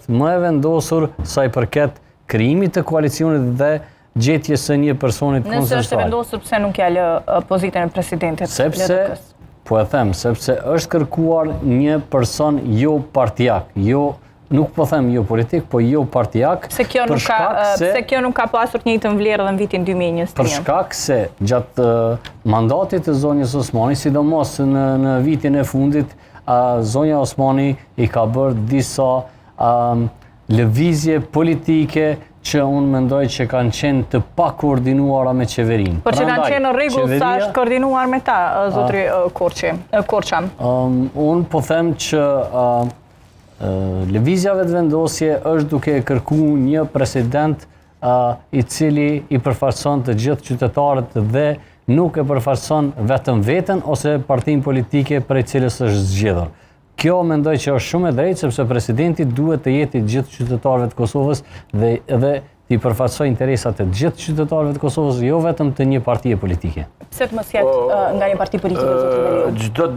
është më e vendosur sa i përket krijimit të koalicionit dhe gjetjes së një personit konsensual. Nëse është e vendosur, pse nuk ja lë pozitën e presidentit? Sepse është kërkuar një person jo partijak, nuk po them jo politik, po jo partijak. Pse kjo nuk ka pasur të njëjtën vlerë edhe në vitin 2021? Për shkak se gjatë mandatit të zonjës Osmani, sidomos në vitin e fundit, zonja Osmani i ka bërë disa lëvizje politike që unë mendoj që kanë qenë të pa koordinuara me qeverinë. Por që kanë qenë në rregull sa është koordinuar me ta, zotri Korçam? Unë po them që lëvizja vetëvendosje është duke kërku një president i cili i përfaqëson të gjithë qytetarët dhe nuk e përfaqëson vetëm veten ose partinë politike prej cilës është zgjedhur. Kjo mendoj që është shumë e drejtë sepse presidenti duhet të jetë i gjithë qytetarëve të Kosovës dhe t'i përfaqësojë interesat e gjithë qytetarëve të Kosovës, jo vetëm të një partie politike. Pse të mos jetë nga një parti politike, zotri Veriu?